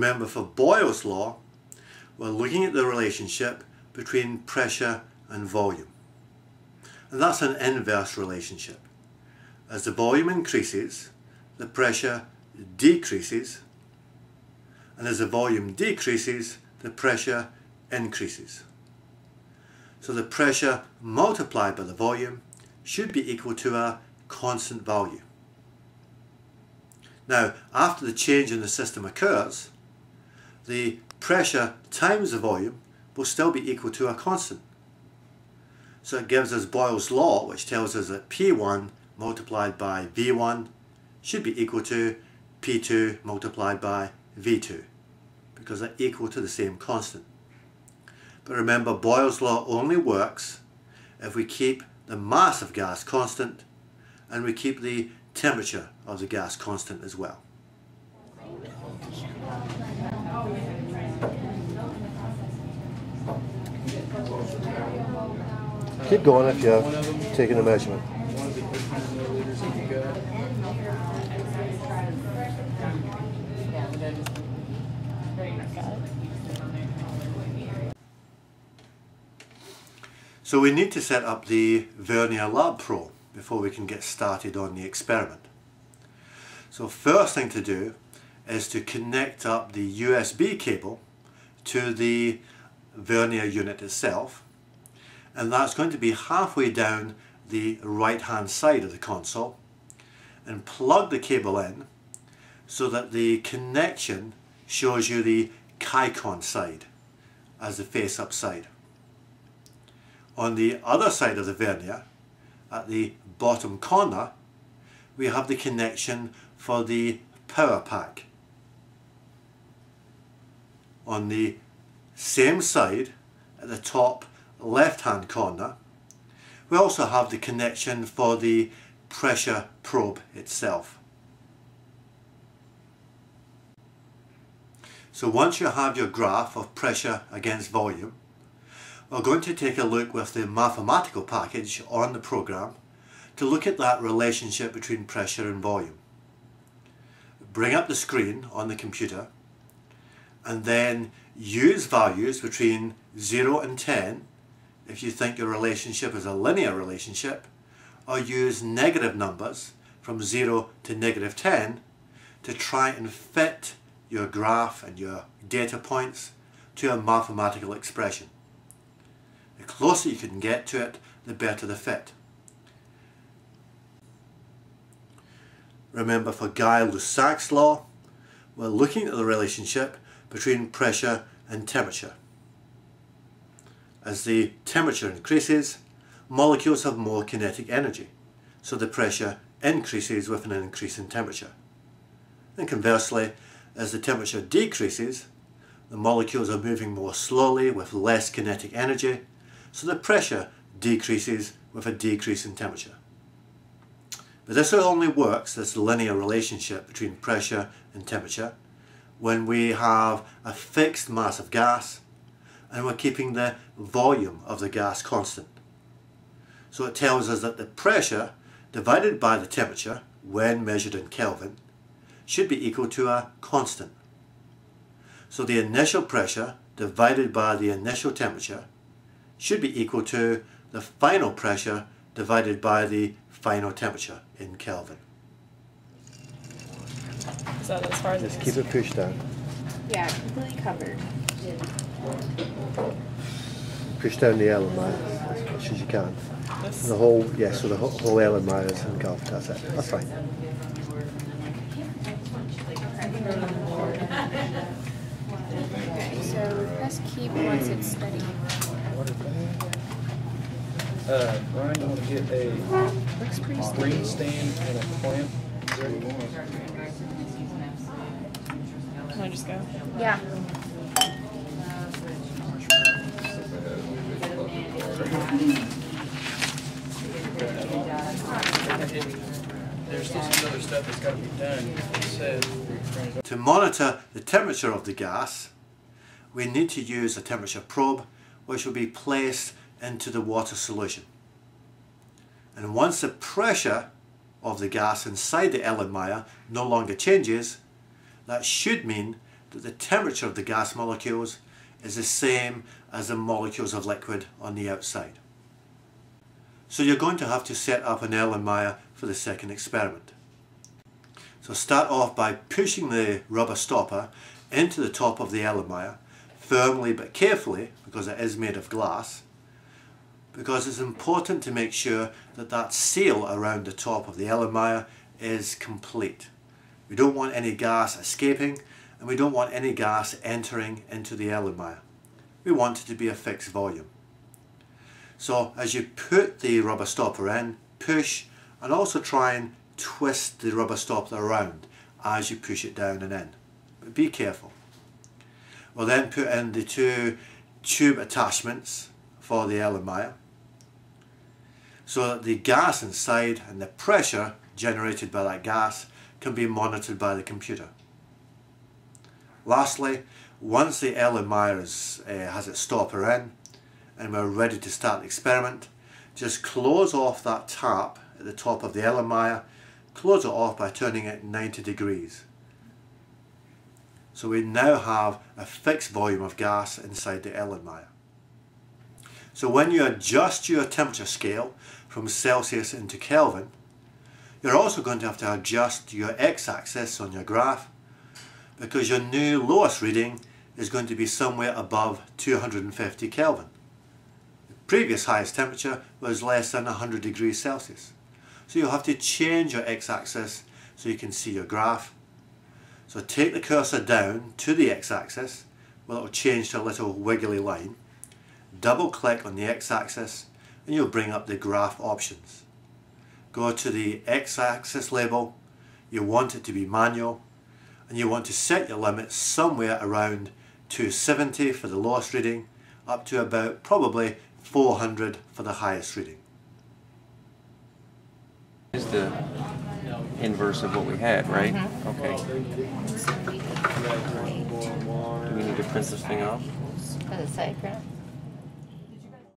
remember, for Boyle's Law, we're looking at the relationship between pressure and volume. And that's an inverse relationship. As the volume increases, the pressure decreases, and as the volume decreases, the pressure increases. So the pressure multiplied by the volume should be equal to a constant value. Now, after the change in the system occurs, the pressure times the volume will still be equal to a constant. So it gives us Boyle's Law, which tells us that P1 multiplied by V1 should be equal to P2 multiplied by V2, because they're equal to the same constant. But remember, Boyle's Law only works if we keep the mass of gas constant and we keep the temperature of the gas constant as well. Keep going if you're taking a measurement. So we need to set up the vernier lab probe before we can get started on the experiment. So first thing to do is to connect up the USB cable to the vernier unit itself, and that's going to be halfway down the right hand side of the console, and plug the cable in so that the connection shows you the Chicon side as the face up side. On the other side of the vernier, at the bottom corner, we have the connection for the power pack. On the same side, at the top left hand corner, we also have the connection for the pressure probe itself. So once you have your graph of pressure against volume, we're going to take a look with the mathematical package on the program to look at that relationship between pressure and volume. Bring up the screen on the computer and then use values between 0 and 10 if you think your relationship is a linear relationship, or use negative numbers from 0 to negative 10 to try and fit your graph and your data points to a mathematical expression. The closer you can get to it, the better the fit. Remember, for Slegers Law, we're looking at the relationship between pressure and temperature. As the temperature increases, molecules have more kinetic energy, so the pressure increases with an increase in temperature. And conversely, as the temperature decreases, the molecules are moving more slowly with less kinetic energy, so the pressure decreases with a decrease in temperature. But this only works, this linear relationship between pressure and temperature, when we have a fixed mass of gas and we're keeping the volume of the gas constant. So it tells us that the pressure divided by the temperature, when measured in Kelvin, should be equal to a constant. So the initial pressure divided by the initial temperature should be equal to the final pressure divided by the final temperature in Kelvin. Is that as far as Just keep it pushed down. Yeah, completely covered. Push down the L and mile as much as you can. this? The whole, yes, so the whole L and mile is engulfed. That's it. That's fine. Okay, so press keep once it's steady. Brian, you want to get a Looks pretty steady. green stand and a clamp? Can I just go? Yeah. There's still some other stuff that's got to be done. It says To monitor the temperature of the gas, we need to use a temperature probe which will be placed into the water solution. And once the pressure of the gas inside the Erlenmeyer no longer changes, that should mean that the temperature of the gas molecules is the same as the molecules of liquid on the outside. So you're going to have to set up an Erlenmeyer for the second experiment. So start off by pushing the rubber stopper into the top of the Erlenmeyer, firmly but carefully, because it is made of glass, because it's important to make sure that that seal around the top of the Erlenmeyer is complete. We don't want any gas escaping, and we don't want any gas entering into the Erlenmeyer. We want it to be a fixed volume. So as you put the rubber stopper in, push, and also try and twist the rubber stopper around as you push it down and in. But be careful. We'll then put in the two tube attachments for the Erlenmeyer, so that the gas inside and the pressure generated by that gas can be monitored by the computer. Lastly, once the Erlenmeyer has its stopper in and we're ready to start the experiment, just close off that tap at the top of the Erlenmeyer, close it off by turning it 90 degrees. So we now have a fixed volume of gas inside the Erlenmeyer. So when you adjust your temperature scale from Celsius into Kelvin, you're also going to have to adjust your x-axis on your graph, because your new lowest reading is going to be somewhere above 250 Kelvin. The previous highest temperature was less than 100 degrees Celsius. So you'll have to change your x-axis so you can see your graph. So take the cursor down to the x-axis, well, it'll change to a little wiggly line. Double click on the x-axis and you'll bring up the graph options. Go to the x-axis label, you want it to be manual, and you want to set your limit somewhere around 270 for the lowest reading, up to about probably 400 for the highest reading. Is the inverse of what we had, right? Okay. Do we need to print this thing off? Does it say print?